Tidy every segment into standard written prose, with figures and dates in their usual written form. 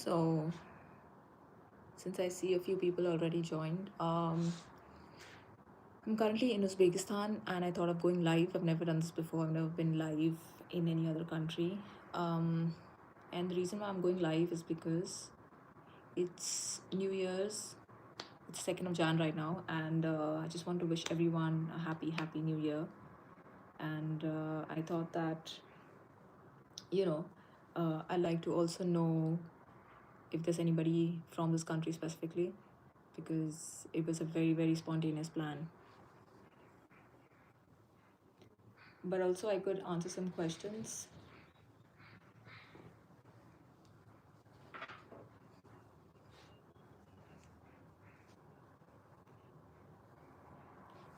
So, since I see a few people already joined, I'm currently in Uzbekistan and I thought of going live. I've never done this before, I've never been live in any other country. And the reason why I'm going live is because it's New Year's, it's 2nd of Jan right now, and I just want to wish everyone a happy New Year. And I thought that, you know, I'd like to also know if there's anybody from this country specifically, because it was a very spontaneous plan. But also I could answer some questions.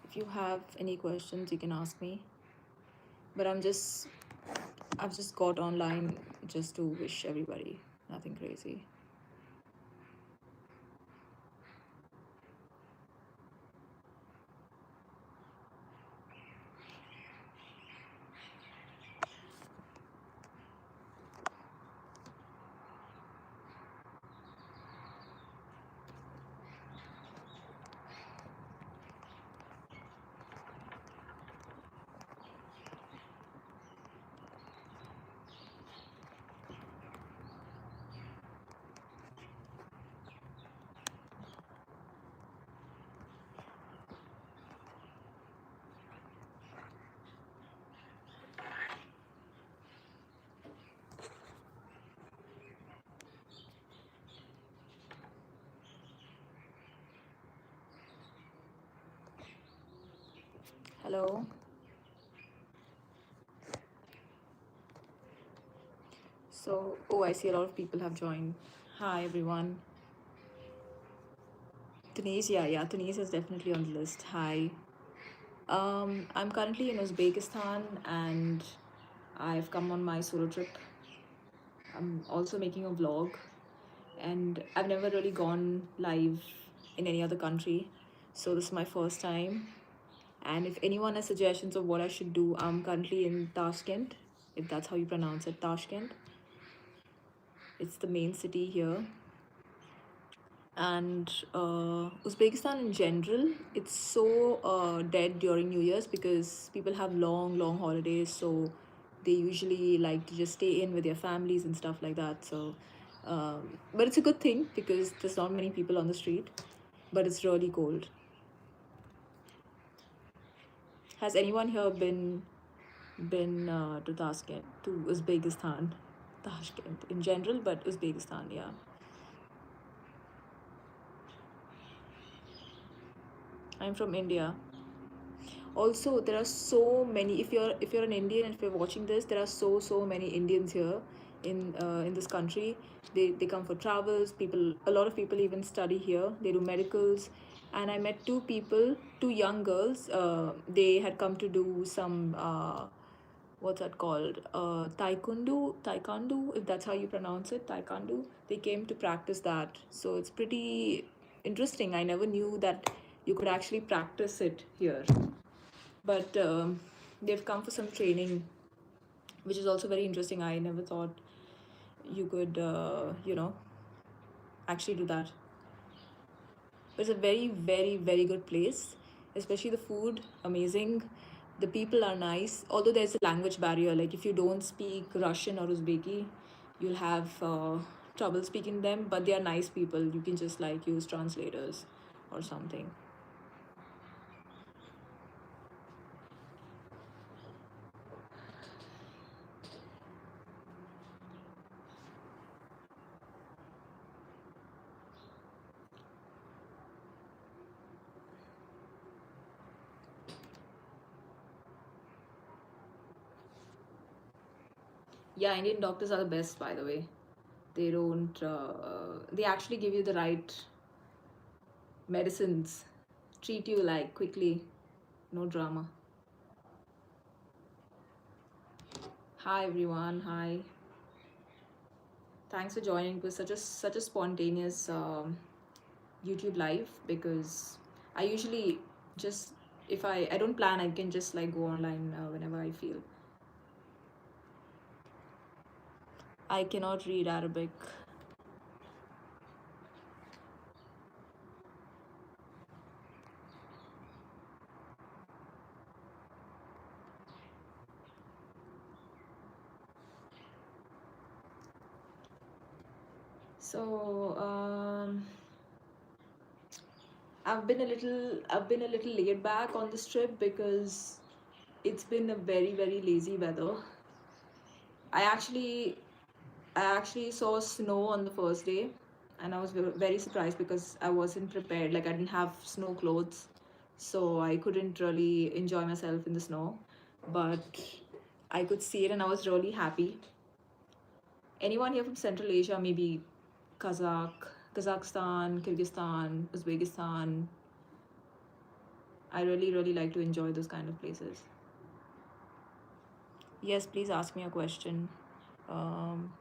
If you have any questions, you can ask me. But I've just got online just to wish everybody, nothing crazy. Hello. So, oh, I see a lot of people have joined. Hi everyone. Tunisia, yeah, Tunisia is definitely on the list. Hi. I'm currently in Uzbekistan and I've come on my solo trip. I'm also making a vlog, and I've never really gone live in any other country, so this is my first time. And if anyone has suggestions of what I should do, I'm currently in Tashkent, if that's how you pronounce it, Tashkent. It's the main city here. And Uzbekistan in general, it's so dead during New Year's because people have long holidays, so they usually like to just stay in with their families and stuff like that. So but it's a good thing because there's not many people on the street, but it's really cold. Has anyone here been to Tashkent, to Uzbekistan? Tashkent in general, but Uzbekistan, yeah. I'm from India. Also, there are so many. If you're an Indian and if you're watching this, there are so many Indians here in this country. They come for travels. A lot of people even study here. They do medicals, and I met two people, two young girls. They had come to do some what's that called? Taekwondo, if that's how you pronounce it, taekwondo. They came to practice that, so it's pretty interesting. I never knew that you could actually practice it here, but they've come for some training, which is also very interesting. I never thought you could actually do that. But it's a very good place, especially the food, amazing. The people are nice, although there's a language barrier. Like if you don't speak Russian or Uzbeki, you'll have trouble speaking them, but they are nice people. You can just like use translators or something. Yeah, Indian doctors are the best, by the way. They don't they actually give you the right medicines, treat you like quickly, no drama. Hi everyone, hi. Thanks for joining. It was such a spontaneous YouTube live, because I usually just, if I don't plan, I can just like go online whenever I feel. I cannot read Arabic. So I've been a little laid back on this trip because it's been a very very lazy weather. I actually I actually saw snow on the first day, and I was very surprised because I wasn't prepared. Like I didn't have snow clothes, so I couldn't really enjoy myself in the snow. But I could see it, and I was really happy. Anyone here from Central Asia, maybe Kazakhstan, Kyrgyzstan, Uzbekistan, I really really like to enjoy those kind of places. Yes, please ask me a question. Um,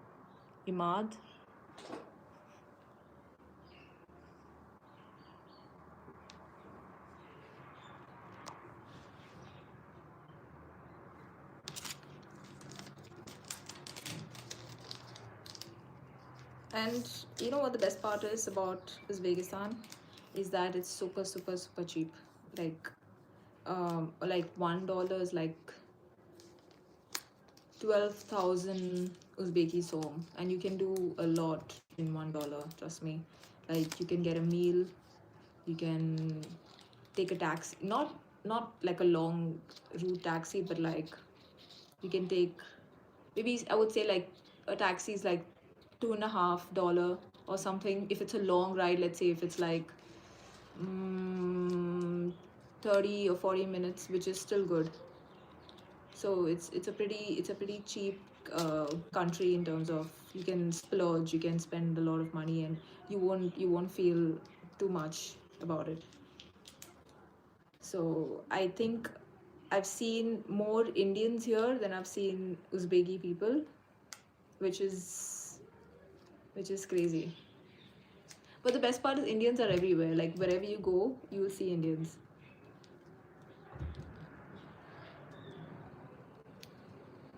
Imad. And you know what the best part is about Uzbekistan is that it's super super super cheap. Like $1 is like 12,000 Uzbeki som, and you can do a lot in $1. Trust me. Like you can get a meal, you can take a taxi, not like a long route taxi, but like you can take, maybe I would say like a taxi is like $2.50 or something. If it's a long ride, let's say if it's like mm, 30 or 40 minutes, which is still good. So it's a pretty cheap country in terms of you can splurge, you can spend a lot of money, and you won't feel too much about it. So I think I've seen more Indians here than I've seen Uzbeki people, which is which is crazy. But the best part is Indians are everywhere. Like wherever you go, you will see Indians.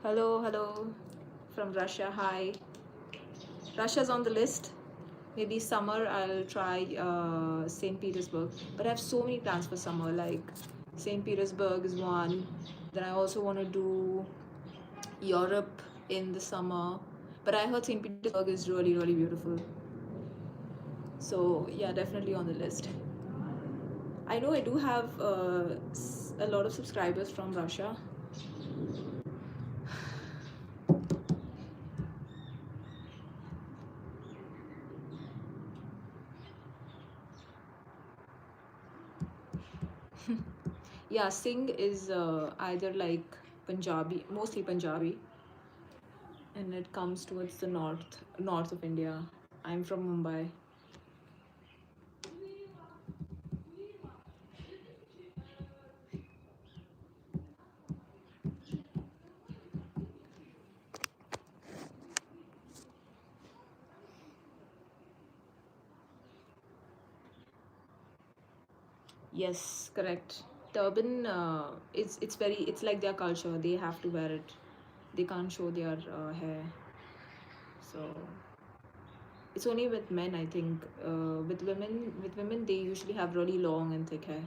Hello, hello from Russia. Hi. Russia's on the list. Maybe summer I'll try St. Petersburg. But I have so many plans for summer. Like St. Petersburg is one. Then I also want to do Europe in the summer. But I heard St. Petersburg is really, really beautiful. So yeah, definitely on the list. I know I do have a lot of subscribers from Russia. Yeah, Singh is either like Punjabi, mostly Punjabi, and it comes towards the north of India. I'm from Mumbai. Yes, correct. Turban, it's like their culture. They have to wear it. They can't show their hair. So it's only with men, I think. With women, they usually have really long and thick hair.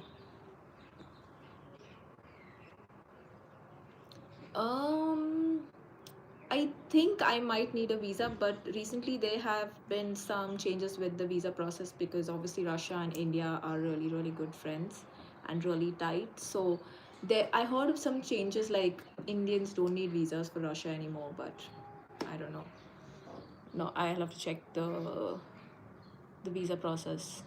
Um, I think I might need a visa, but recently there have been some changes with the visa process because obviously Russia and India are really, really good friends and really tight. So there, I heard of some changes like Indians don't need visas for Russia anymore, but I don't know. No, I'll have to check the visa process.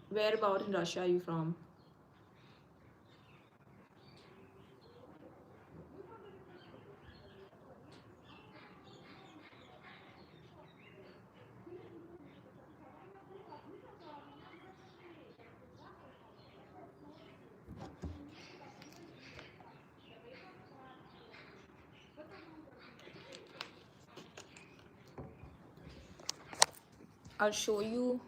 Where about in Russia are you from? I'll show you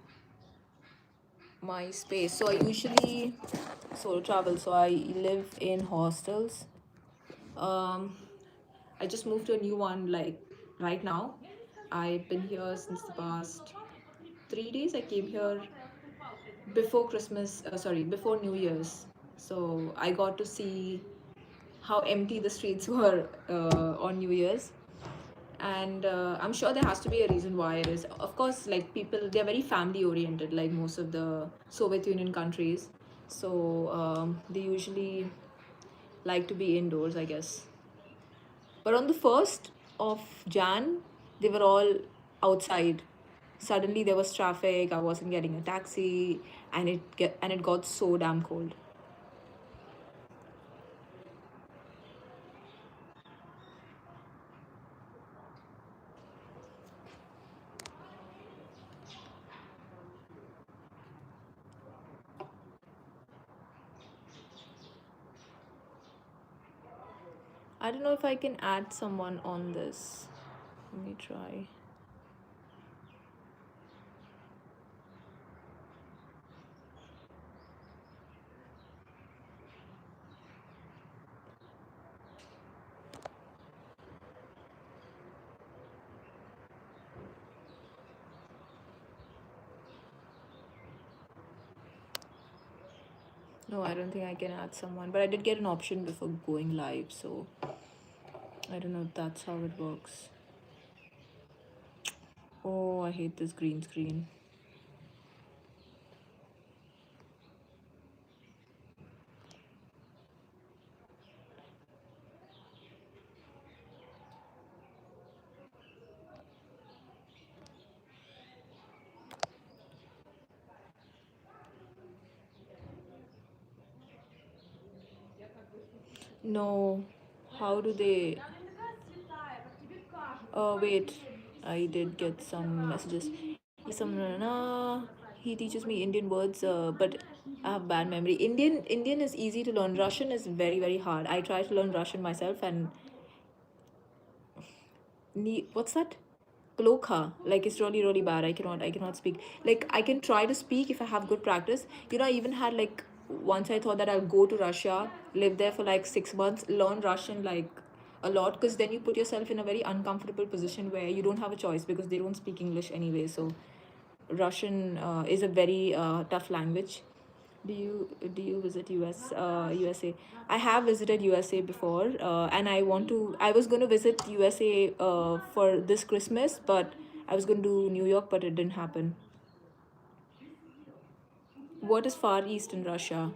my space. So I usually solo travel, so I live in hostels. Um, I just moved to a new one like right now. I've been here since the past 3 days. I came here before Christmas, sorry, before New Year's. So I got to see how empty the streets were on New Year's. And I'm sure there has to be a reason why it is. Of course, like people, they're very family oriented, like most of the Soviet Union countries. So they usually like to be indoors, I guess. But on the 1st of Jan, they were all outside. Suddenly there was traffic. I wasn't getting a taxi, and it got so damn cold. I don't know if I can add someone on this. Let me try. No, I don't think I can add someone, but I did get an option before going live, so I don't know if that's how it works. Oh, I hate this green screen. No, how do they? Wait, I did get some messages. Some he teaches me Indian words, but I have bad memory. Indian is easy to learn. Russian is very hard. I tried to learn Russian myself, and what's that? Glokha. Like it's really bad. I cannot speak. Like I can try to speak if I have good practice. I even had like once I thought that I'll go to Russia, live there for like 6 months, learn Russian like a lot, because then you put yourself in a very uncomfortable position where you don't have a choice because they don't speak English anyway. So Russian is a very tough language. Do you visit USA? I have visited USA before, and I was going to visit USA for this Christmas, but I was going to do New York, but it didn't happen. What is Far East in Russia?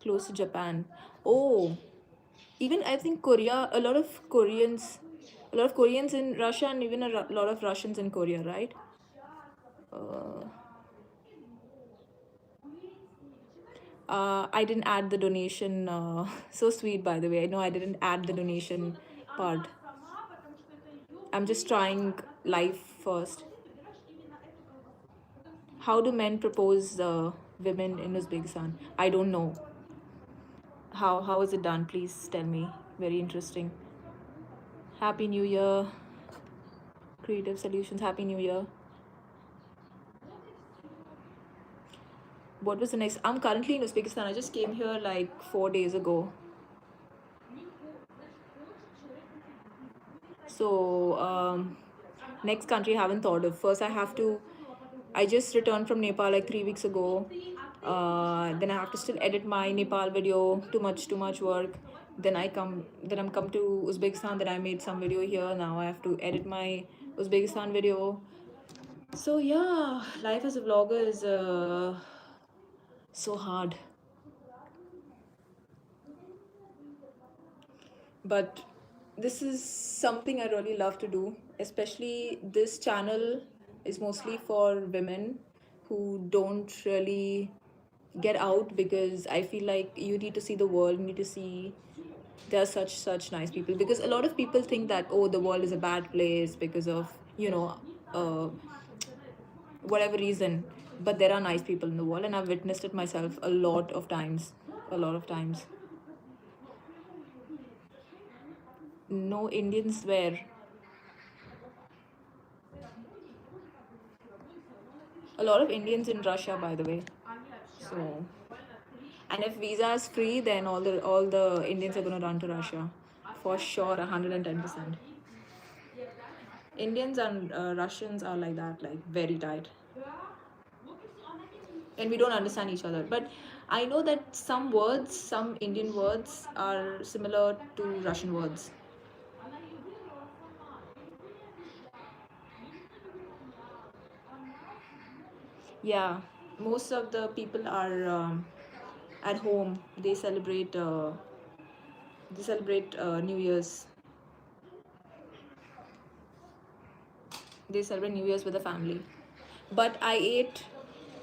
Close to Japan. Oh, even I think Korea. A lot of Koreans in Russia, and even a lot of Russians in Korea, right? Uh, I didn't add the donation. So sweet, by the way. No, I didn't add the donation part. I'm just trying life first. How do men propose women in Uzbekistan? I don't know. How is it done? Please tell me. Very interesting. Happy New Year. Creative Solutions. Happy New Year. What was the next? I'm currently in Uzbekistan. I just came here like 4 days ago. So next country I haven't thought of. First, I just returned from Nepal like 3 weeks ago. Then I have to still edit my Nepal video. Too much work. Then I'm come to Uzbekistan. Then I made some video here. Now I have to edit my Uzbekistan video. So yeah, life as a vlogger is so hard. But this is something I really love to do, especially this channel is mostly for women who don't really get out, because I feel like you need to see the world, you need to see there are such nice people, because a lot of people think that, oh, the world is a bad place because of uh, whatever reason, but there are nice people in the world, and I've witnessed it myself a lot of times. No Indians where. A lot of Indians in Russia, by the way. So, and if visa is free, then all the Indians are gonna run to Russia, for sure, 110%. Indians and Russians are like that, like very tight. and we don't understand each other. But I know that some words, some Indian words, are similar to Russian words. Yeah, most of the people are at home. They celebrate New Year's. They celebrate New Year's with the family. But I ate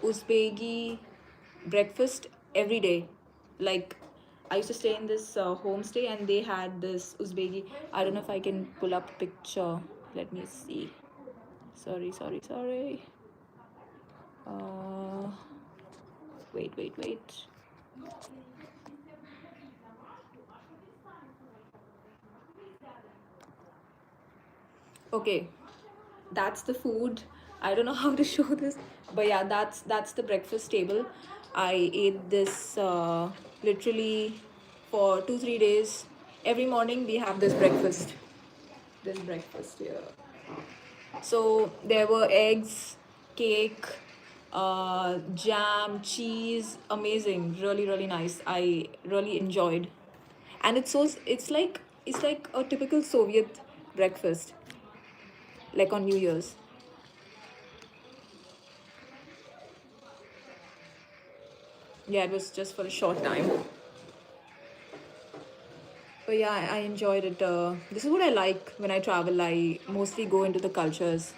Uzbeki breakfast every day. Like, I used to stay in this homestay, and they had this Uzbeki. I don't know if I can pull up a picture. Let me see. Sorry. Uh, wait. Okay, that's the food. I don't know how to show this, but yeah, that's the breakfast table. I ate this literally for 2 3 days. Every morning we have this breakfast. This breakfast here. So there were eggs, cake, jam, cheese. Amazing, really nice. I really enjoyed, and it's like a typical Soviet breakfast, like on New Year's. Yeah, it was just for a short time. But yeah, I enjoyed it. This is what I like when I travel. I mostly go into the cultures.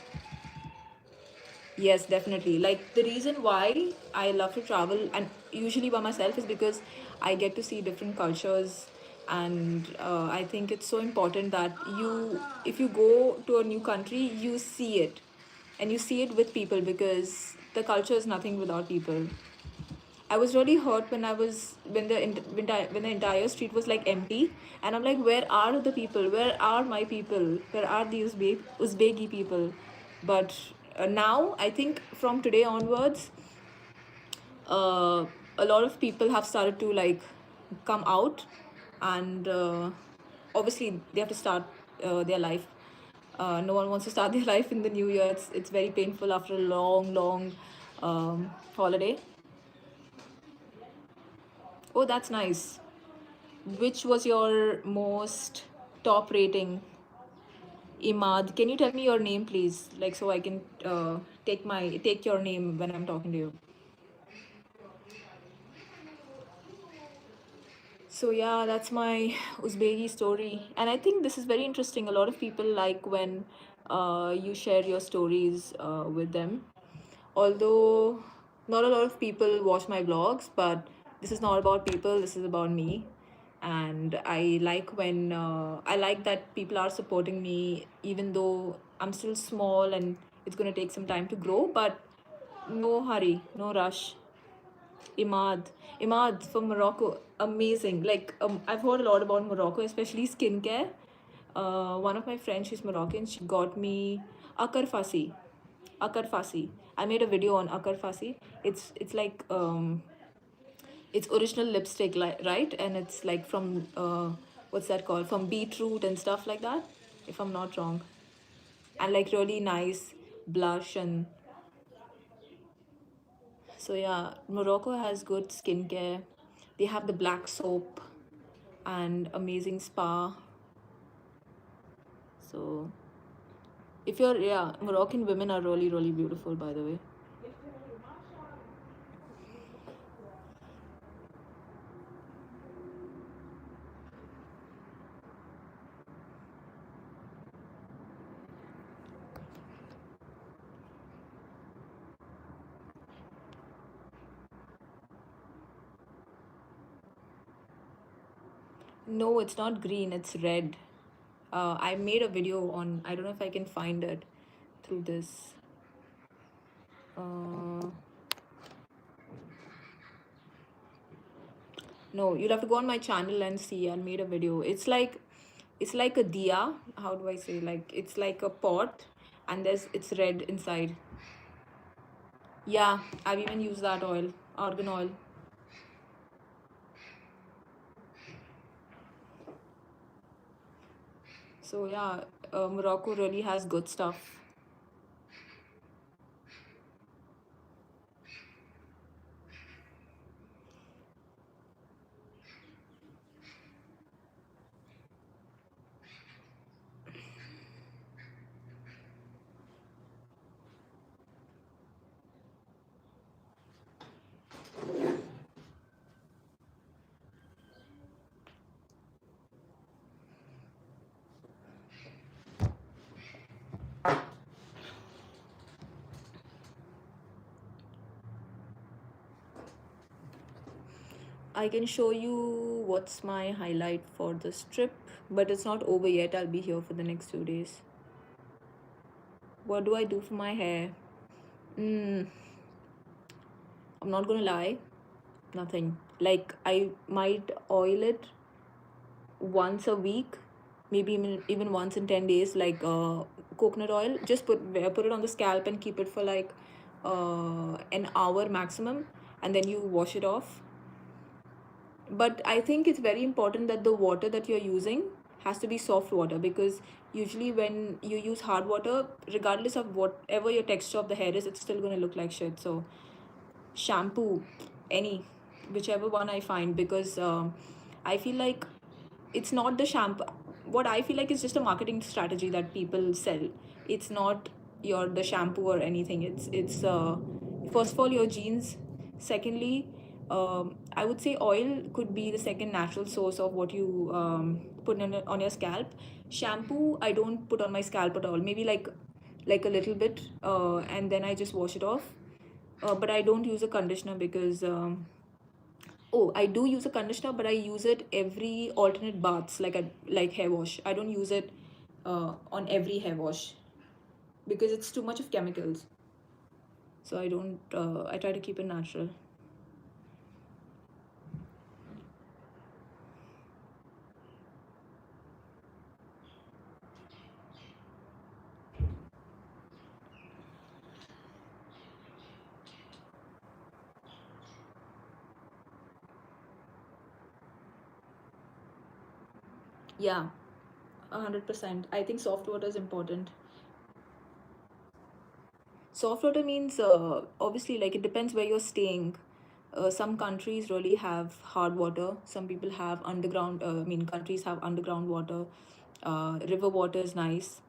Yes, definitely. Like, the reason why I love to travel and usually by myself is because I get to see different cultures, and I think it's so important that if you go to a new country, you see it, and you see it with people, because the culture is nothing without people. I was really hurt when I was when the entire street was like empty, and I'm like, where are the people? Where are my people? Where are the Uzbeki people? But now I think from today onwards, uh, a lot of people have started to like come out, and obviously they have to start their life. No one wants to start their life in the new year. It's very painful after a long holiday. Oh, that's nice. Which was your most top rating? Imad, can you tell me your name, please? Like, so I can take your name when I'm talking to you. So yeah, that's my Uzbeki story, and I think this is very interesting. A lot of people like when you share your stories with them. Although not a lot of people watch my vlogs, but this is not about people. This is about me, and I like that people are supporting me, even though I'm still small and it's gonna take some time to grow. But no hurry, no rush. Imad. Imad from Morocco, amazing. Like, I've heard a lot about Morocco, especially skincare. One of my friends, she's Moroccan, she got me Akar Fasi. Akar Fasi. I made a video on Akar Fasi. It's like it's original lipstick, like, right? And it's like from what's that called? From beetroot and stuff like that, if I'm not wrong. And like really nice blush. And so yeah, Morocco has good skincare. They have the black soap and amazing spa. So if you're, yeah, Moroccan women are really beautiful, by the way. No, it's not green, it's red. I made a video on, I don't know if I can find it through this. Uh, no, you'll have to go on my channel and see. I made a video. It's like a diya. How do I say? Like, it's like a pot, and it's red inside. Yeah, I've even used that oil, argan oil. So yeah, Morocco really has good stuff. I can show you what's my highlight for this trip, but it's not over yet. I'll be here for the next 2 days. What do I do for my hair? Mm, I'm not gonna lie, nothing. Like, I might oil it once a week, maybe even once in 10 days, like coconut oil. Just put it on the scalp and keep it for like an hour maximum, and then you wash it off. But I think it's very important that the water that you're using has to be soft water, because usually when you use hard water, regardless of whatever your texture of the hair is, it's still going to look like shit. So shampoo, any, whichever one I find, because I feel like it's not the shampoo. What I feel like is just a marketing strategy that people sell. It's not your the shampoo or anything. It's first of all your genes. Secondly, I would say oil could be the second natural source of what you put on your scalp. Shampoo I don't put on my scalp at all. Maybe like a little bit, and then I just wash it off. But I don't use a conditioner because oh, I do use a conditioner, but I use it every alternate baths, like hair wash. I don't use it on every hair wash because it's too much of chemicals. So I don't. I try to keep it natural. Yeah, 100%. I think soft water is important. Soft water means obviously, like, it depends where you're staying. Some countries really have hard water. Some people have underground. I mean, countries have underground water. River water is nice.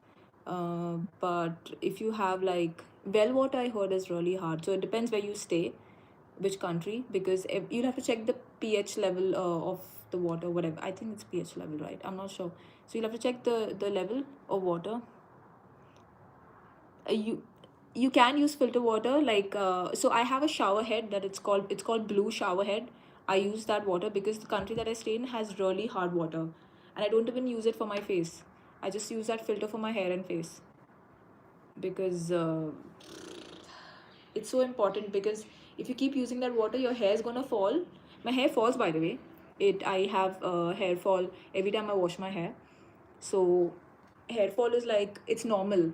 But if you have like well water, I heard is really hard. So it depends where you stay, which country, because you'll have to check the pH level of the water, whatever. I think it's pH level, right? I'm not sure. So you'll have to check the level of water. You can use filter water, like so I have a shower head that it's called blue shower head. I use that water because the country that I stay in has really hard water, and I don't even use it for my face. I just use that filter for my hair and face, because it's so important. Because if you keep using that water, your hair is gonna fall. My hair falls, by the way. I have hair fall every time I wash my hair. So hair fall is like, it's normal,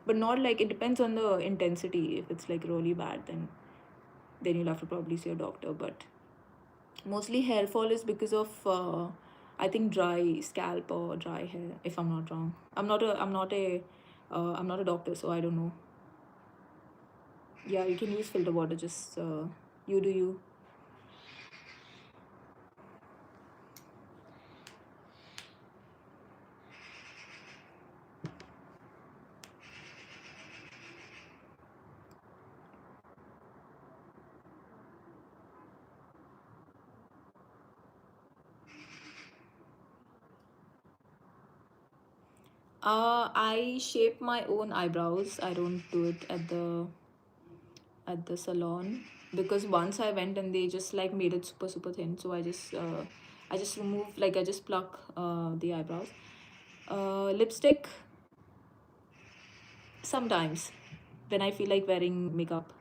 but not like, it depends on the intensity. If it's like really bad, then you'll have to probably see a doctor. But mostly hair fall is because of I think dry scalp or dry hair, if I'm not wrong. I'm not a doctor, so I don't know. Yeah, you can use filter water, just you do you. I shape my own eyebrows. I don't do it at the salon, because once I went and they just like made it super super thin. So I just remove, like, I just pluck the eyebrows. Lipstick sometimes when I feel like wearing makeup.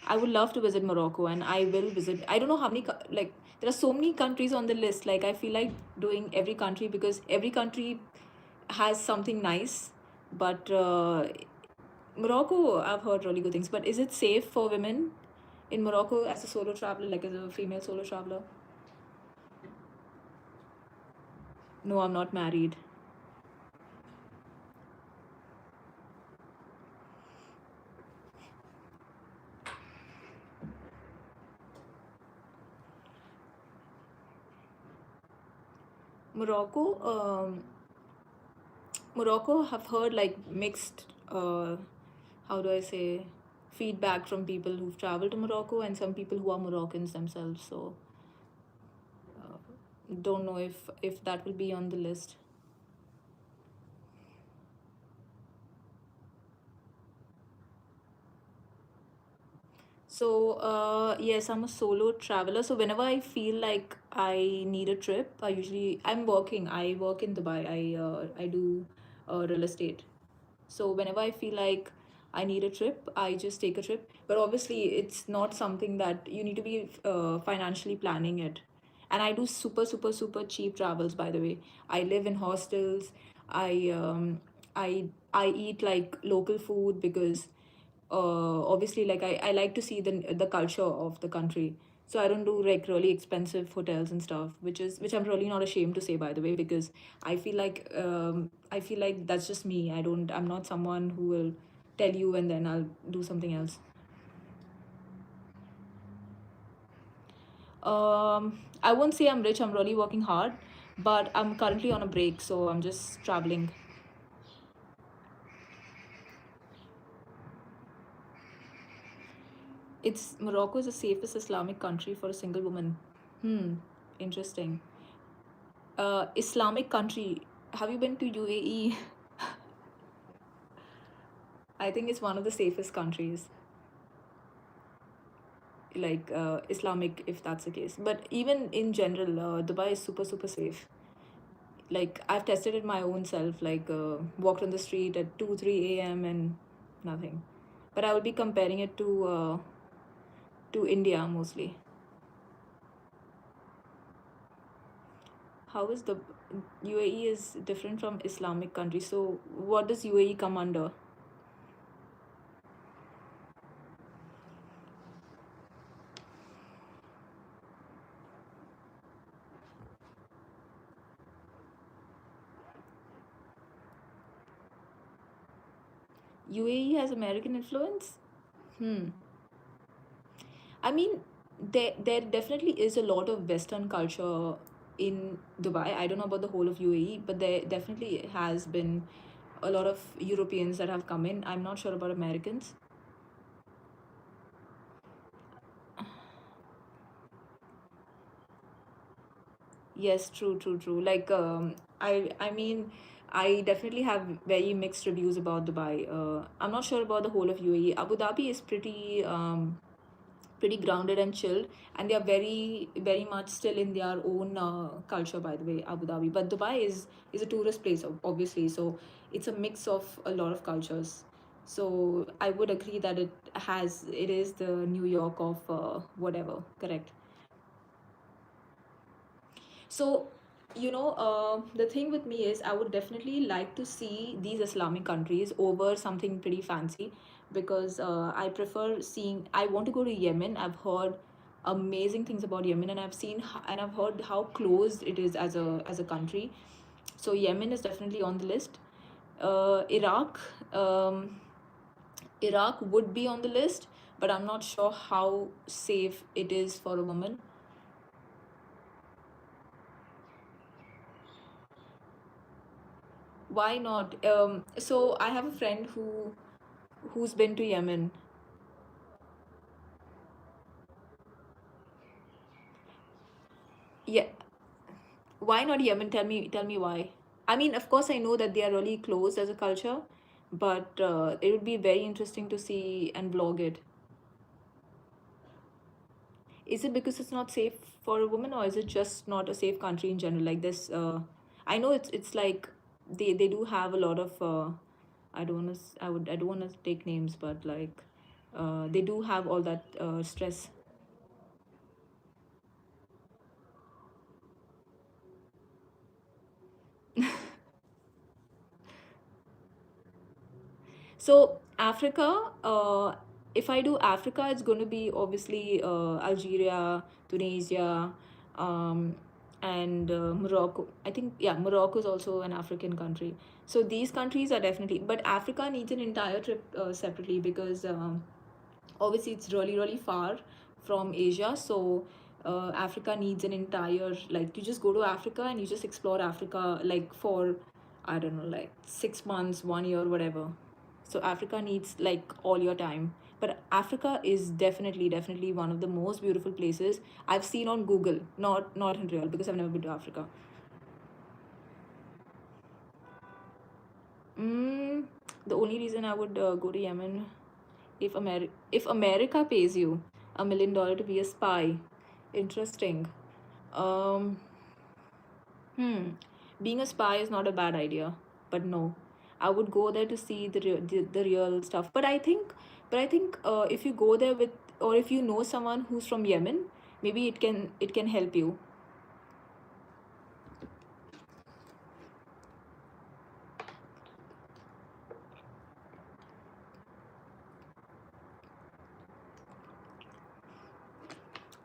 I would love to visit Morocco, and I will visit. I don't know how many, like, there are so many countries on the list. Like, I feel like doing every country, because every country has something nice. But Morocco, I've heard really good things. But is it safe for women in Morocco as a solo traveler, like as a female solo traveler? No, I'm not married. Morocco, Morocco, have heard like mixed, how do I say, feedback from people who've traveled to Morocco and some people who are Moroccans themselves. So don't know if that will be on the list. So, yes, I'm a solo traveler. So whenever I feel like I need a trip, I'm working. I work in Dubai. I do real estate. So whenever I feel like I need a trip, I just take a trip. But obviously, it's not something that you need to be financially planning it. And I do super, super, super cheap travels, by the way. I live in hostels. I um, I eat like local food because obviously like I like to see the culture of the country. So I don't do like really expensive hotels and stuff, which I'm really not ashamed to say, by the way, because I feel like that's just me. I'm not someone who will tell you and then I'll do something else. I won't say I'm rich, I'm really working hard, but I'm currently on a break, so I'm just traveling. It's Morocco is the safest Islamic country for a single woman. Hmm, interesting. Islamic country. Have you been to UAE? I think it's one of the safest countries, like Islamic, if that's the case. But even in general, Dubai is super, super safe. Like I've tested it my own self, like walked on the street at 2, 3 a.m. and nothing. But I will be comparing it to India mostly. How is the UAE is different from Islamic country? So what does UAE come under? UAE has American influence? Hmm. I mean, there definitely is a lot of Western culture in Dubai. I don't know about the whole of UAE, but there definitely has been a lot of Europeans that have come in. I'm not sure about Americans. Yes, true, true, true. Like, I mean, I definitely have very mixed reviews about Dubai. I'm not sure about the whole of UAE. Abu Dhabi is pretty grounded and chilled, and they are very, very much still in their own culture. By the way, Abu Dhabi, but Dubai is a tourist place, obviously. So it's a mix of a lot of cultures. So I would agree that it is the New York of whatever. Correct. So, the thing with me is, I would definitely like to see these Islamic countries over something pretty fancy because I want to go to Yemen. I've heard amazing things about Yemen, and and I've heard how closed it is as a country. So Yemen is definitely on the list. Iraq, Iraq would be on the list, but I'm not sure how safe it is for a woman. Why not? So I have a friend who's been to Yemen. Yeah, why not Yemen? Tell me why. I mean, of course, I know that they are really closed as a culture, but it would be very interesting to see and vlog it. Is it because it's not safe for a woman, or is it just not a safe country in general? Like this, I know it's like they do have a lot of. I don't want to take names, but like, they do have all that stress. So Africa, if I do Africa, it's going to be obviously Algeria, Tunisia, um, and Morocco. I think yeah, Morocco is also an African country. So these countries are definitely, but Africa needs an entire trip separately because obviously it's really far from Asia. So Africa needs an entire, like, you just go to Africa and you just explore Africa like for, I don't know, like 6 months, 1 year, whatever. So Africa needs like all your time. But Africa is definitely one of the most beautiful places I've seen on Google, not in real, because I've never been to Africa. Mm, the only reason I would go to Yemen if America pays you $1 million to be a spy, interesting. Um, hmm. Being a spy is not a bad idea, but no, I would go there to see the real stuff. But I think if you go there with, or if you know someone who's from Yemen, maybe it can help you.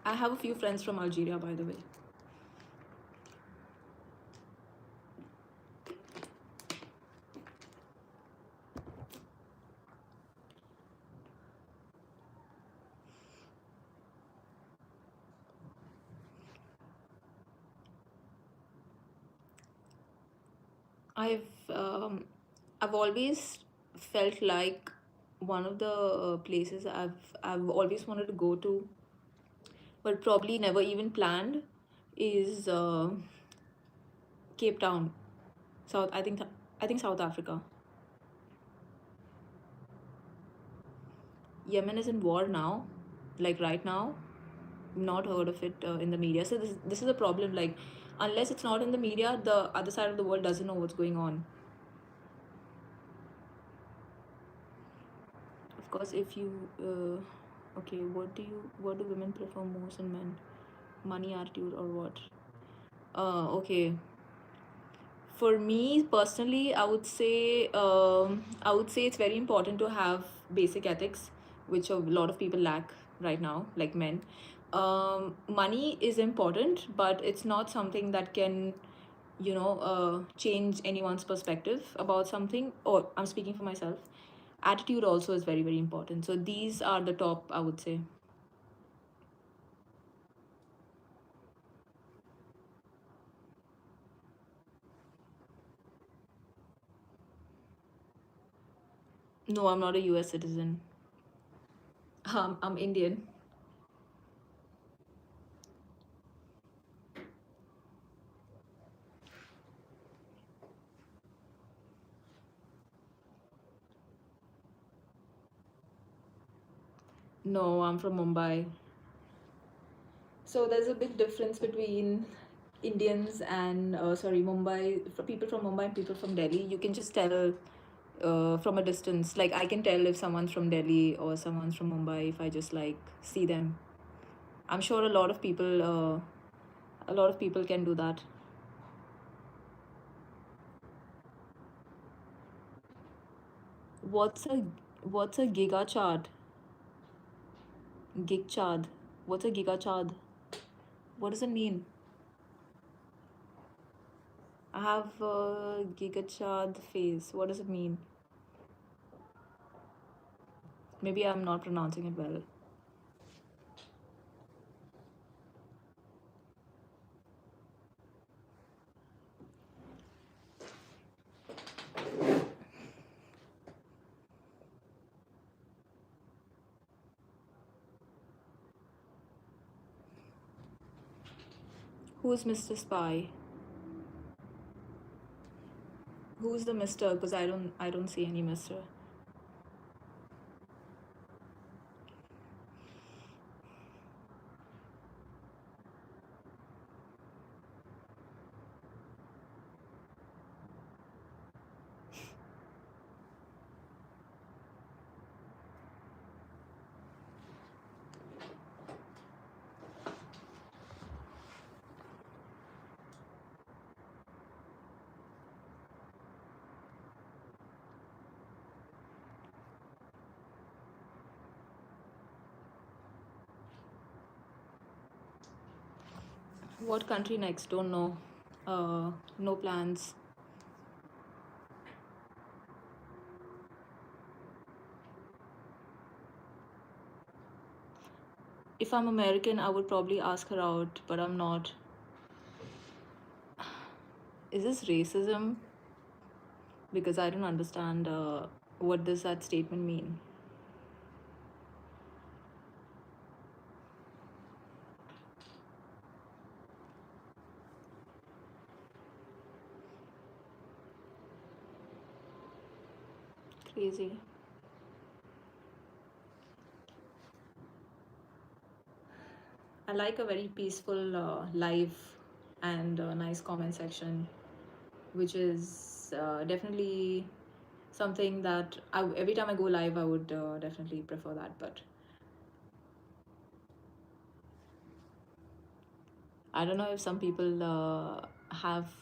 I have a few friends from Algeria, by the way. I've um, I've always felt like one of the places I've always wanted to go to, but probably never even planned, is Cape Town, South. I think South Africa. Yemen is in war now, like right now. Not heard of it in the media. So this is a problem. Like, unless it's not in the media, the other side of the world doesn't know what's going on. Of course, if you okay, what do women prefer most in men? Money, attitude, or what? Okay. For me personally, I would say it's very important to have basic ethics, which a lot of people lack right now, like men. Money is important, but it's not something that can, change anyone's perspective about something. Or I'm speaking for myself. Attitude also is very, very important. So these are the top, I would say. No, I'm not a US citizen. I'm Indian. No, I'm from Mumbai. So there's a big difference between Indians and Mumbai, people from Mumbai and people from Delhi. You can just tell from a distance. Like, I can tell if someone's from Delhi or someone's from Mumbai if I just like see them. I'm sure a lot of people can do that. What's a giga chart? Gig chad. What's a giga chad? What does it mean? I have a giga chad face. What does it mean? Maybe I'm not pronouncing it well. Who's Mr. Spy? Who's the Mister? Because I don't see any Mister. What country next? Don't know. No plans. If I'm American, I would probably ask her out, but I'm not. Is this racism? Because I don't understand what does that statement mean. Crazy. I like a very peaceful life and nice comment section, which is definitely something that every time I go live, I would definitely prefer that. But I don't know if some people have.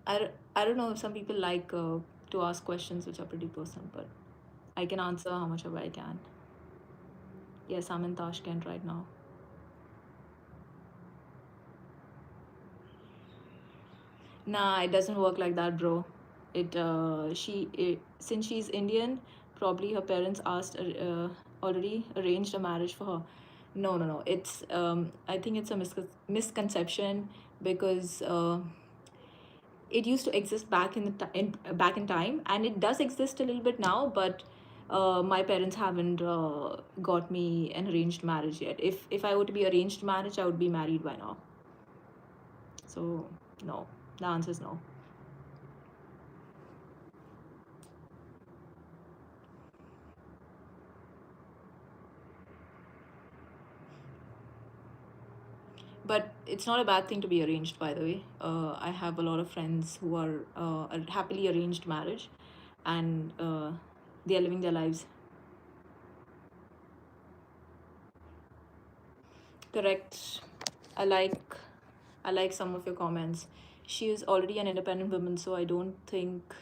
I don't know if some people like to ask questions which are pretty personal, but I can answer how much of I can. Yes, I'm in Tashkent right now. Nah, it doesn't work like that, bro. Since she's Indian, probably her parents asked already arranged a marriage for her. No, no, no. I think it's a misconception because it used to exist back back in time, and it does exist a little bit now, but my parents haven't got me an arranged marriage yet. If I were to be arranged marriage, I would be married by now. So no, the answer is no. But it's not a bad thing to be arranged, by the way. I have a lot of friends who are happily arranged marriage, and they are living their lives. Correct. I like I like some of your comments. She is already an independent woman, so I don't think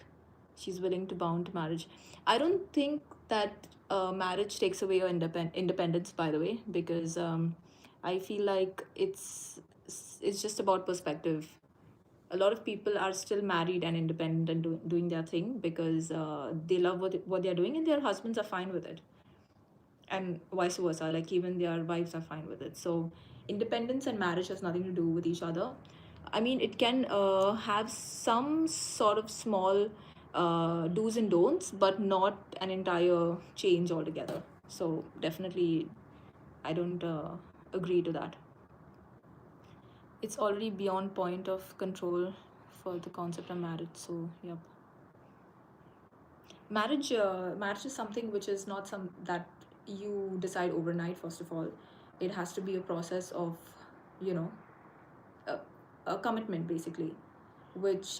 she's willing to bound to marriage. I don't think that marriage takes away your independence, by the way, because I feel like it's just about perspective. A lot of people are still married and independent and doing their thing because they love what they're doing, and their husbands are fine with it, and vice versa. Like even their wives are fine with it. So independence and marriage has nothing to do with each other. I mean, it can have some sort of small do's and don'ts, but not an entire change altogether. So definitely, I don't agree to that. It's already beyond point of control for the concept of marriage. So yep. Marriage is something which is not some that you decide overnight. First of all, it has to be a process of, you know, a, a commitment basically, which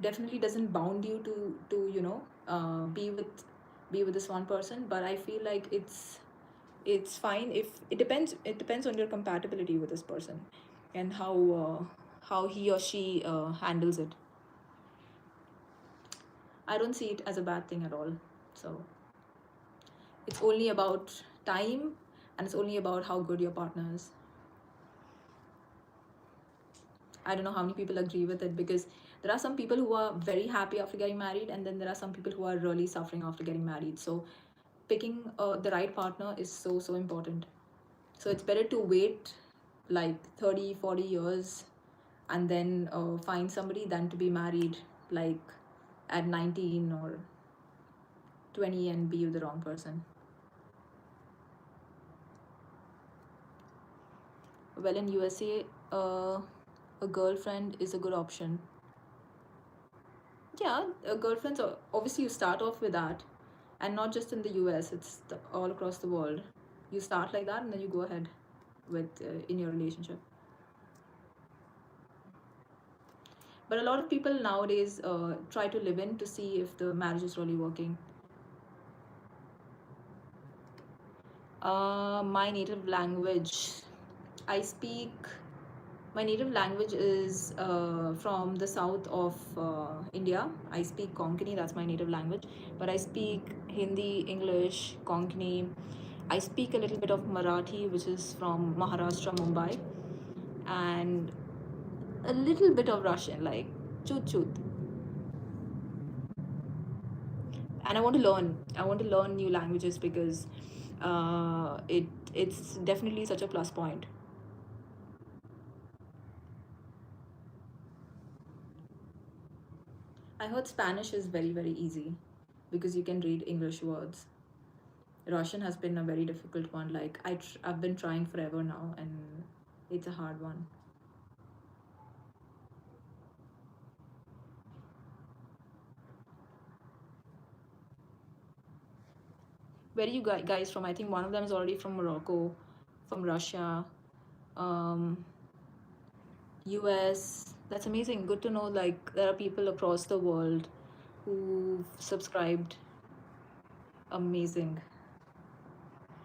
definitely doesn't bound you to be with this one person. But I feel like it's fine if it depends on your compatibility with this person, and how he or she handles it. I don't see it as a bad thing at all. So it's only about time, and it's only about how good your partner is. I don't know how many people agree with it, because there are some people who are very happy after getting married, and then there are some people who are really suffering after getting married. So picking the right partner is so important. So it's better to wait like 30, 40 years and then find somebody than to be married like at 19 or 20 and be with the wrong person. Well, in USA, a girlfriend is a good option. Yeah, girlfriends are obviously, you start off with that, and not just in the US, it's all across the world. You start like that, and then you go ahead with in your relationship. But a lot of people nowadays try to live in to see if the marriage is really working. My native language, I speak. My native language is from the south of India. I speak Konkani, that's my native language. But I speak Hindi, English, Konkani. I speak a little bit of Marathi, which is from Maharashtra, Mumbai, and a little bit of Russian, like chut chut. And I want to learn. I want to learn new languages because it's definitely such a plus point. I heard Spanish is very easy because you can read English words. Russian has been a very difficult one. Like I've been trying forever now, and it's a hard one. Where are you guys from? I think one of them is already from Morocco. from Russia, um, US. That's amazing. Good to know, like, there are people across the world who've subscribed. Amazing.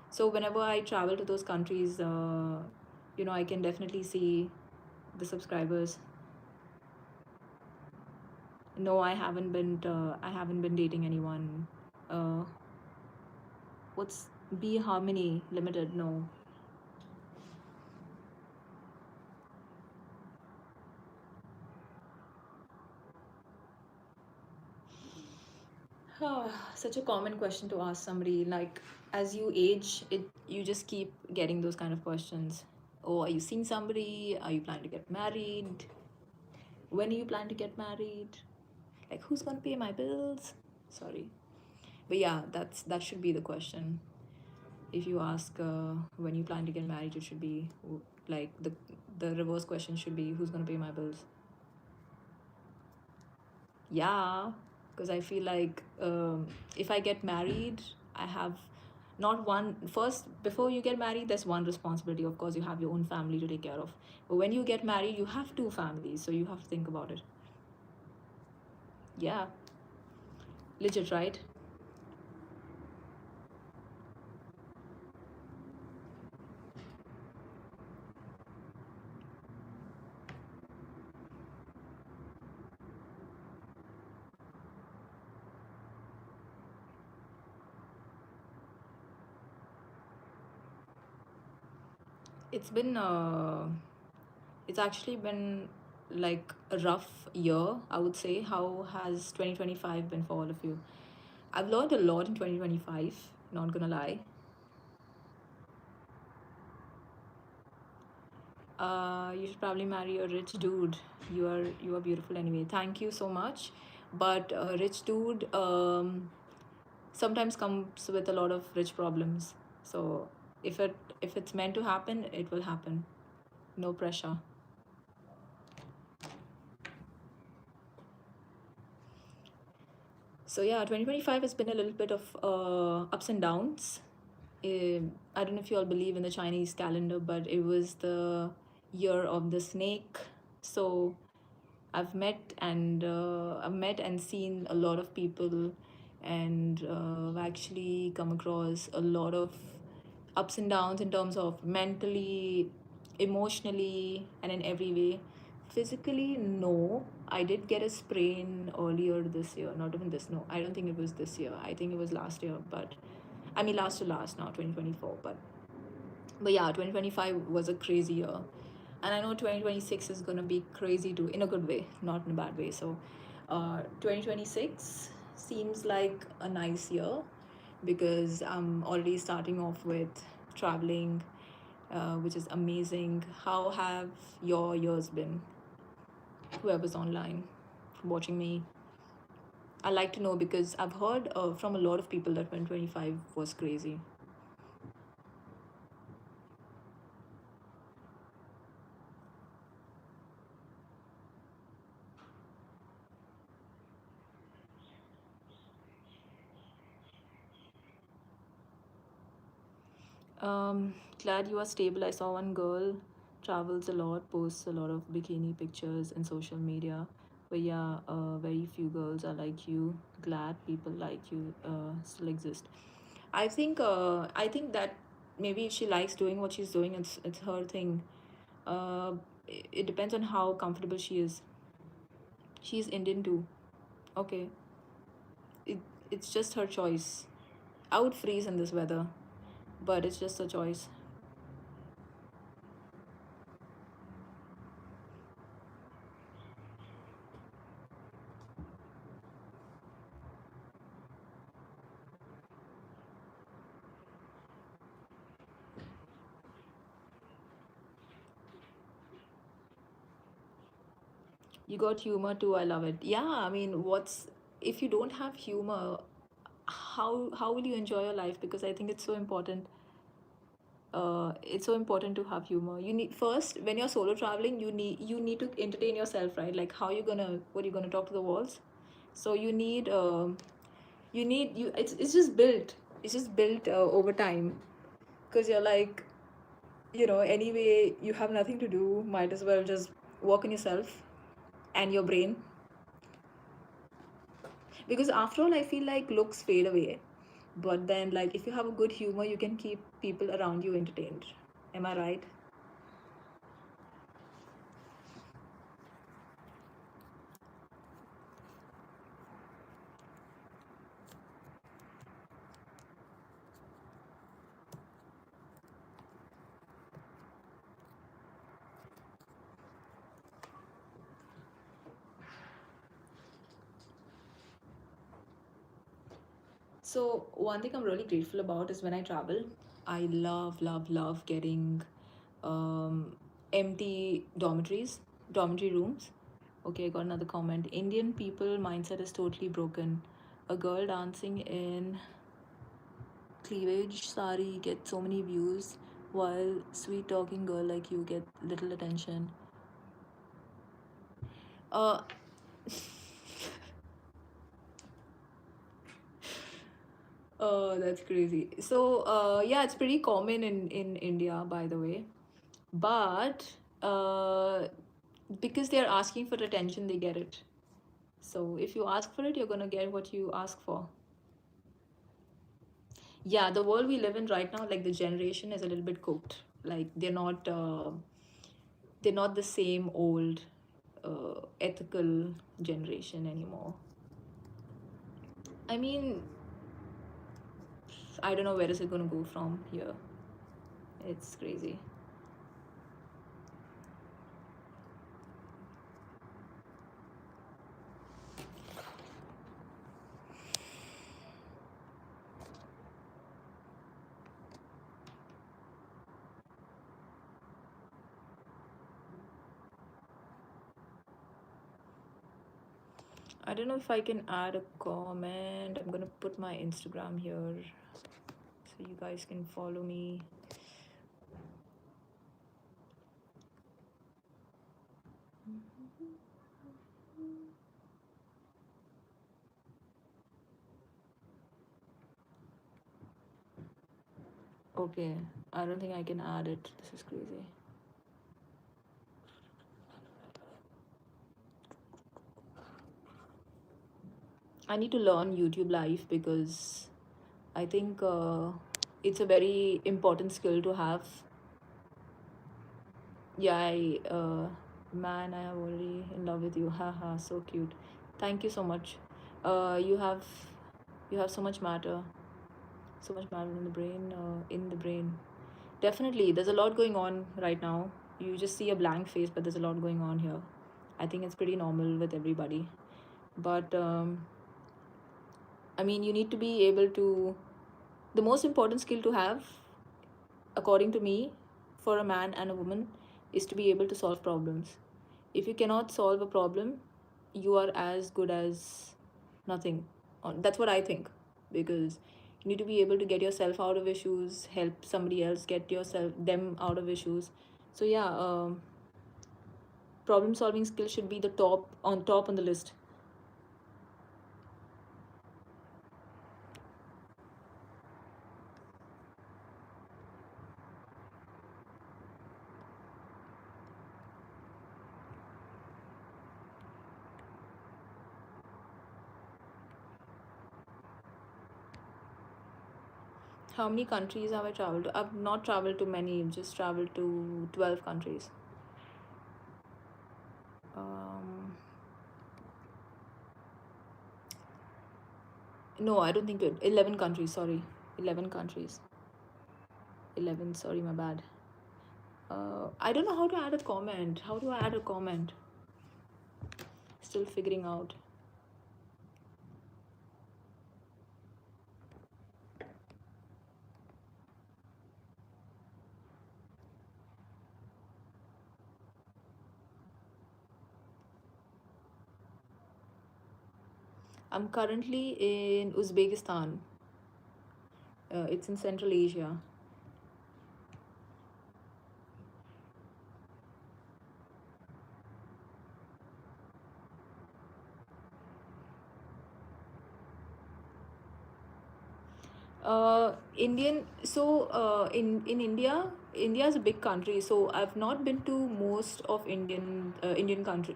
So whenever I travel to those countries, I can definitely see the subscribers. No, I haven't been. I haven't been dating anyone. Uh, what's Be Harmony Limited? No. Such a common question to ask somebody. Like, as you age, you just keep getting those kind of questions. Oh, are you seeing somebody? Are you planning to get married? When are you planning to get married? Like, who's gonna pay my bills? Sorry, but yeah, that should be the question. If you ask when you plan to get married, it should be like the reverse question should be, who's gonna pay my bills? Yeah, because I feel like if I get married, I have not one first before you get married. There's one responsibility. Of course, you have your own family to take care of. But when you get married, you have two families, so you have to think about it. Yeah, legit, right? It's been it's actually been like a rough year, I would say. How has 2025 been for all of you? I've learned a lot in 2025, not gonna lie. You should probably marry a rich dude. You are beautiful anyway. Thank you so much. But a rich dude sometimes comes with a lot of rich problems. So if it's meant to happen, it will happen. No pressure. So yeah, 2025 has been a little bit of ups and downs. I don't know if you all believe in the Chinese calendar, but it was the year of the snake. So I've met and seen a lot of people, and I've actually come across a lot of ups and downs in terms of mentally, emotionally, and in every way. Physically, no. I did get a sprain earlier this year. Not even this. No, I don't think it was this year. I think it was last year. But I mean, last to last now, 2024. But yeah, 2025 was a crazy year, and I know 2026 is gonna be crazy too, in a good way, not in a bad way. So 2026 seems like a nice year because I'm already starting off with traveling, which is amazing. How have your years been? Whoever's online watching me, I like to know because I've heard from a lot of people that 2025 was crazy. Glad you are stable. I saw one girl travels a lot, posts a lot of bikini pictures in social media. But yeah, very few girls are like you. Glad people like you still exist. I think that maybe if she likes doing what she's doing, it's her thing. It depends on how comfortable she is. She's Indian too. Okay, it it's just her choice. I would freeze in this weather, but it's just a choice. You got humor too. I love it. Yeah, I mean, what's if you don't have humor, how will you enjoy your life? Because I think it's so important. It's so important to have humor. You need first when you're solo traveling, you need to entertain yourself, right? Like how you gonna what are you gonna talk to the walls? So you need you. It's just built. It's just built over time because you're like anyway, you have nothing to do, might as well just work on yourself and your brain. Because after all, I feel like looks fade away. But then, like, if you have a good humor, you can keep people around you entertained. Am I right? So, one thing I'm really grateful about is when I travel, I love, love, love getting um, empty dormitory rooms. Okay, I got another comment. Indian people mindset is totally broken. A girl dancing in cleavage sari gets so many views, while sweet talking girl like you get little attention. Uh, oh, that's crazy. So, yeah, it's pretty common in India, by the way. But because they're asking for attention, they get it. So, if you ask for it, you're gonna get what you ask for. Yeah, the world we live in right now, like the generation is a little bit cooked. Like they're not the same old ethical generation anymore. I mean, I don't know where is it gonna go from here. It's crazy. I don't know if I can add a comment. I'm gonna put my Instagram here so you guys can follow me. Okay, I don't think I can add it. This is crazy. I need to learn YouTube Live because I think it's a very important skill to have. Yeah, man, I am already in love with you. Haha, so cute. Thank you so much. You have so much matter in the brain. In the brain, definitely. There's a lot going on right now. You just see a blank face, but there's a lot going on here. I think it's pretty normal with everybody. But I mean, you need to be able to. The most important skill to have, according to me, for a man and a woman, is to be able to solve problems. If you cannot solve a problem, you are as good as nothing. That's what I think, because you need to be able to get yourself out of issues, help somebody else get them out of issues. So yeah, problem solving skill should be the top on the list. How many countries have I traveled to? I've not traveled to many, just traveled to 12 countries. Um, no, I don't think it. 11 countries, sorry. 11 countries. 11, sorry, my bad. I don't know how to add a comment. How do I add a comment? Still figuring out. I'm currently in Uzbekistan. It's in Central Asia. Indian. So in India, India is a big country. So I've not been to most of Indian country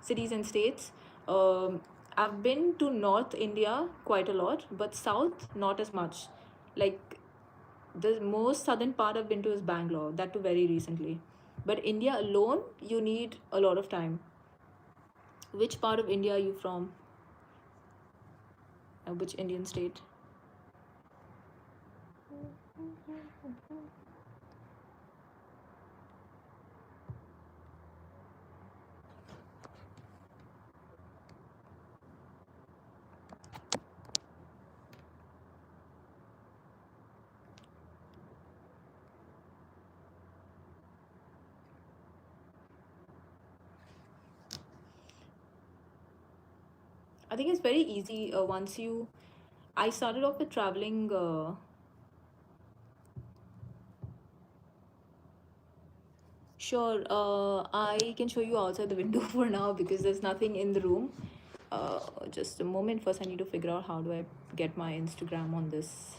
cities and states. I've been to North India quite a lot, but South not as much. Like the most southern part I've been to is Bangalore. That too very recently. But India alone, you need a lot of time. Which part of India are you from? Which Indian state? I think it's very easy once you. I started off with traveling. Sure, I can show you outside the window for now because there's nothing in the room. Just a moment. First, I need to figure out how do I get my Instagram on this.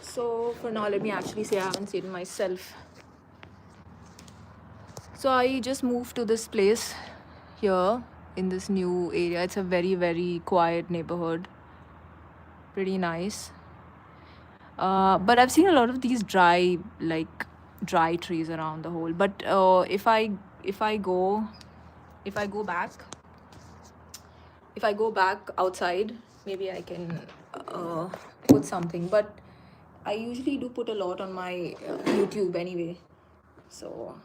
So for now, let me actually say I haven't seen it myself. So I just moved to this place here in this new area. It's a very, very quiet neighborhood. Pretty nice. But I've seen a lot of these dry trees around the whole. But if I go if I go back if I go back outside, maybe I can uh, put something. But I usually do put a lot on my YouTube anyway. So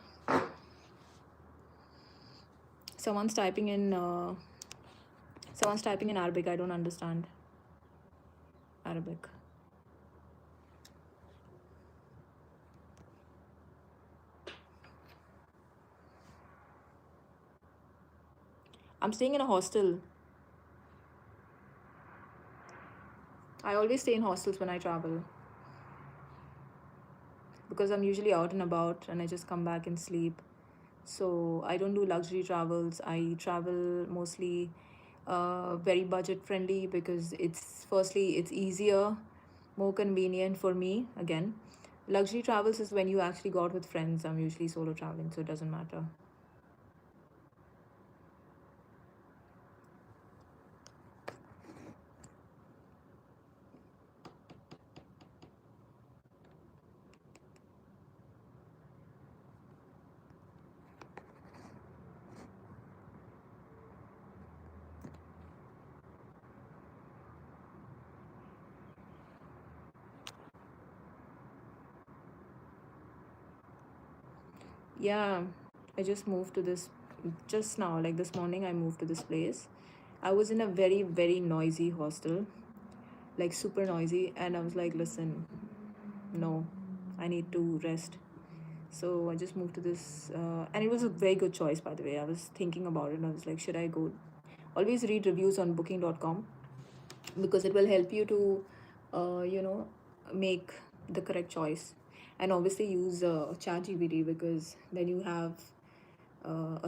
someone's typing in Arabic. I don't understand Arabic. I'm staying in a hostel. I always stay in hostels when I travel because I'm usually out and about and I just come back and sleep. So I don't do luxury travels. I travel mostly very budget friendly because it's easier, more convenient for me. Again, luxury travels is when you actually go out with friends. I'm usually solo traveling, so it doesn't matter. Yeah, I just moved to this just now, like this morning. I moved to this place. I was in a very, very noisy hostel, like super noisy, and I was like, listen, no, I need to rest. So I just moved to this, and it was a very good choice, by the way. I was thinking about it, and I was like, should I go? Always read reviews on booking.com because it will help you to, make the correct choice. And obviously use ChatGPT because then you have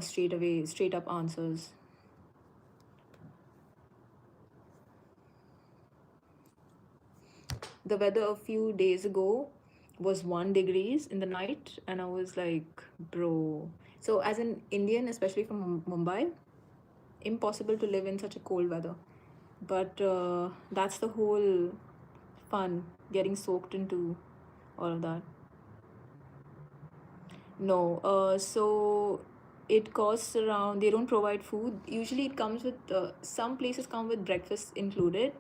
straight up answers. The weather a few days ago was 1 degrees in the night, and I was like, bro. So as an Indian, especially from Mumbai, impossible to live in such a cold weather. But that's the whole fun, getting soaked into all of that. No, so it costs around. They don't provide food. Usually, it comes with some places come with breakfast included.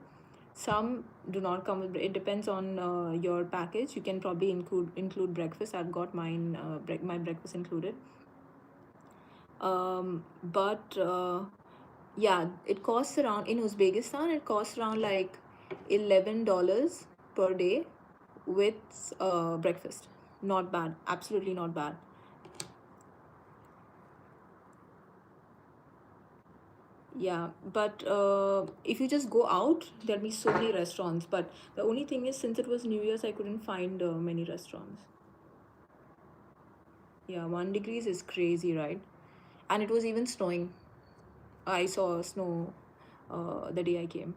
Some do not come with. It depends on your package. You can probably include breakfast. I've got my breakfast included. But yeah, it costs around in Uzbekistan. It costs around like $11 per day with breakfast. Not bad. Absolutely not bad. Yeah, but if you just go out, there'll be so many restaurants. But the only thing is, since it was New Year's, I couldn't find many restaurants. Yeah, 1 degrees is crazy, right? And it was even snowing. I saw snow the day I came.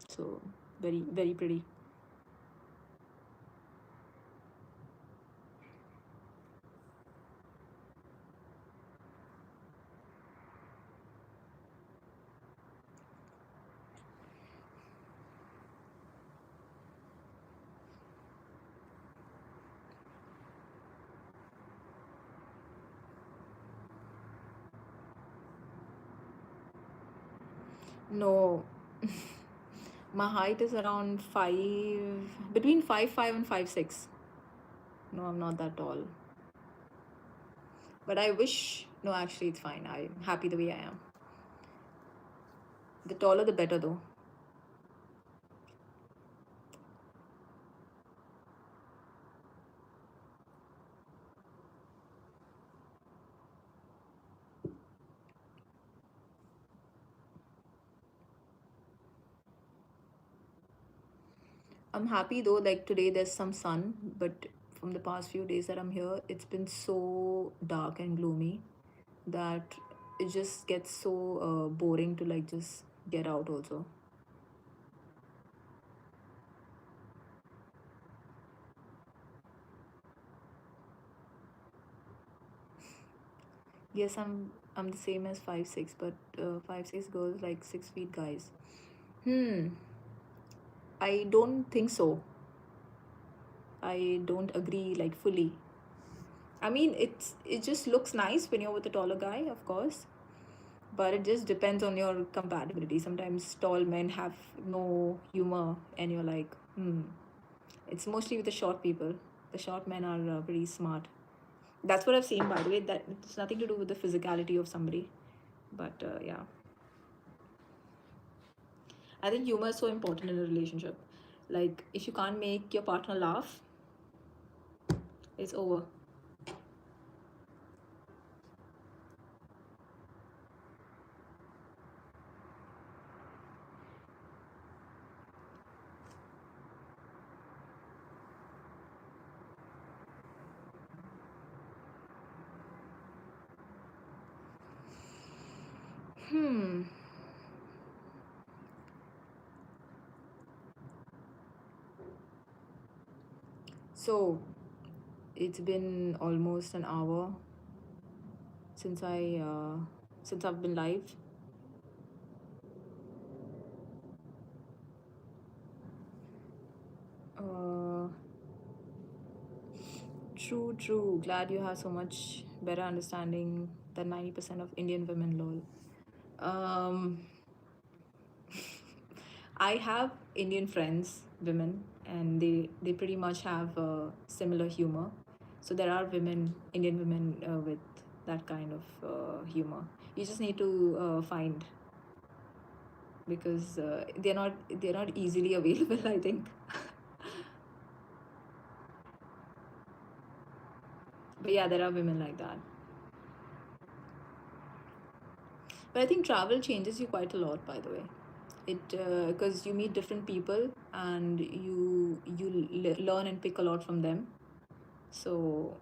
So very, very pretty. No, my height is around between 5'5" and 5'6". No, I'm not that tall. But I wish, no, actually, it's fine. I'm happy the way I am. The taller, the better, though. I'm happy though, like today there's some sun, but from the past few days that I'm here, it's been so dark and gloomy that it just gets so boring to like just get out also. Yes, I'm the same as 5'6", but 5'6" girls like 6 feet guys. Hmm, I don't think so. I don't agree like fully. I mean, it just looks nice when you're with a taller guy, of course, but it just depends on your compatibility. Sometimes tall men have no humor, and you're like, hmm. It's mostly with the short people. The short men are pretty smart. That's what I've seen, by the way. That it's nothing to do with the physicality of somebody, but yeah, I think humor is so important in a relationship. Like, if you can't make your partner laugh, it's over. Hmm. So it's been almost an hour since I've been live. Uh, True, true. Glad you have so much better understanding than 90% of Indian women, lol. Um, I have Indian friends, women, and they pretty much have similar humor. So there are Indian women with that kind of humor. You just need to find because they're not easily available. I think, but yeah, there are women like that. But I think travel changes you quite a lot, by the way. It because you meet different people and you learn and pick a lot from them. So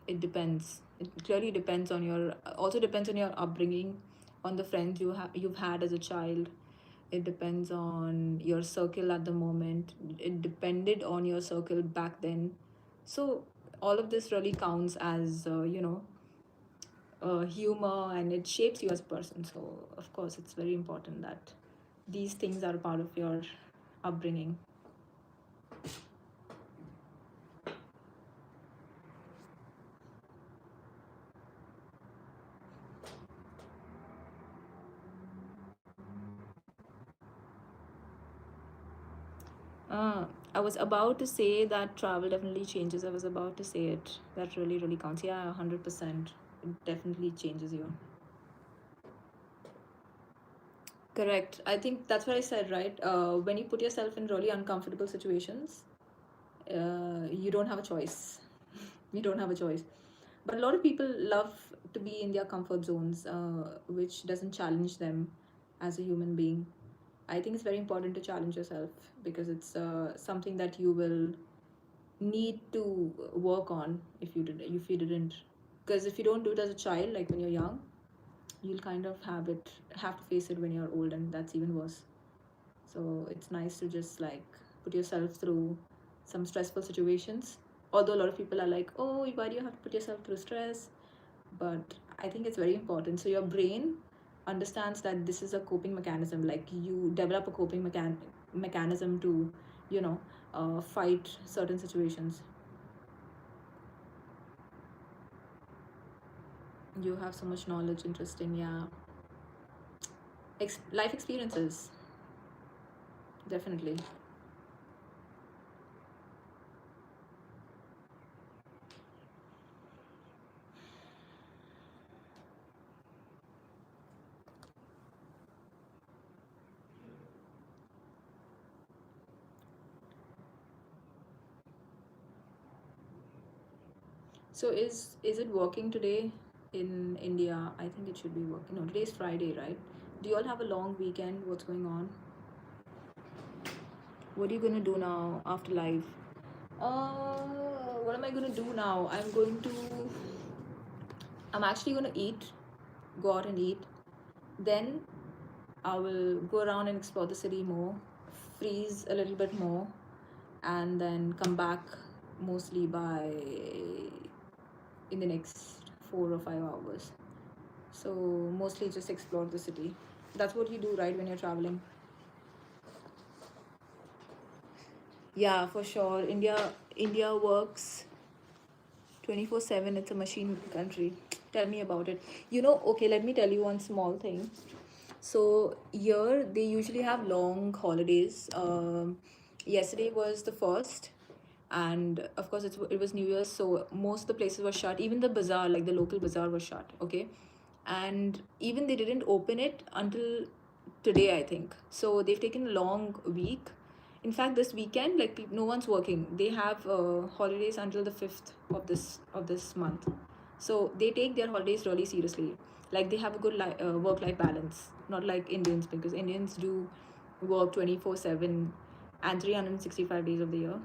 it depends. It clearly depends on your also depends on your upbringing, on the friends you've had as a child. It depends on your circle at the moment. It depended on your circle back then. So all of this really counts as humor, and it shapes you as a person. So of course it's very important that these things are part of your upbringing. uh, I was about to say that travel definitely changes. I was about to say it. That really really counts. Yeah, 100%. It definitely changes you. Correct. I think that's what I said, right? When you put yourself in really uncomfortable situations, you don't have a choice. You don't have a choice. But a lot of people love to be in their comfort zones, which doesn't challenge them as a human being. I think it's very important to challenge yourself because it's something that you will need to work on if you didn't. Because if you don't do it as a child, like when you're young, you'll kind of have to face it when you're old, and that's even worse. So it's nice to just like put yourself through some stressful situations. Although a lot of people are like, oh, why do you have to put yourself through stress? But I think it's very important. So your brain understands that this is a coping mechanism. Like you develop a coping mechanism to, you know, fight certain situations. You have so much knowledge, interesting, yeah. Life experiences, definitely. So is it working today in India? I think it should be working. No, today's Friday, right? Do you all have a long weekend? What's going on? What are you gonna do now after live? What am I gonna do now? I'm actually gonna eat, go out and eat. Then I will go around and explore the city more, freeze a little bit more, and then come back mostly by in the next 4 or 5 hours. So mostly just explore the city. That's what you do, right, when you're traveling? Yeah, for sure. India works 24/7. It's a machine country. Tell me about it. Okay, let me tell you one small thing. So here they usually have long holidays. Yesterday was the first, and of course it was New Year's, so most of the places were shut. Even the bazaar, like the local bazaar, was shut. Okay, and even they didn't open it until today, I think. So they've taken a long week. In fact, this weekend, like no one's working. They have holidays until the 5th of this month. So they take their holidays really seriously. Like they have a good work life balance, not like Indians, because Indians do work 24/7 and 365 days of the year,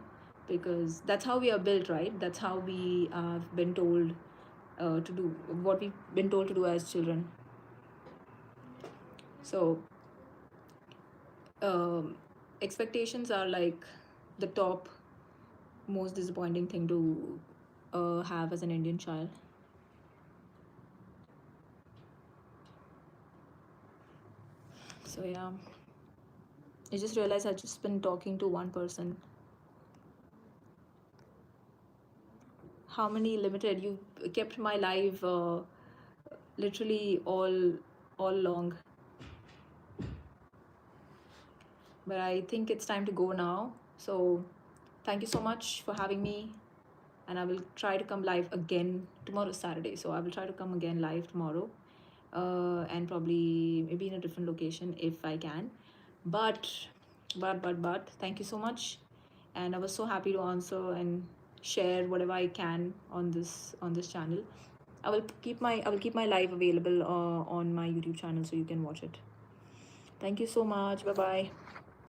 because that's how we are built, right? That's how we have been told to do what we've been told to do as children. So um, expectations are like the top most disappointing thing to have as an Indian child. So yeah, I just realized I just been talking to one person. How many limited? You kept my live literally all long. But I think it's time to go now. So thank you so much for having me. And I will try to come live again. Tomorrow is Saturday, so I will try to come again live tomorrow, and probably maybe in a different location if I can. But thank you so much, and I was so happy to answer and share whatever I can on this channel. I will keep my live available on my YouTube channel, so you can watch it. Thank you so much. Bye bye.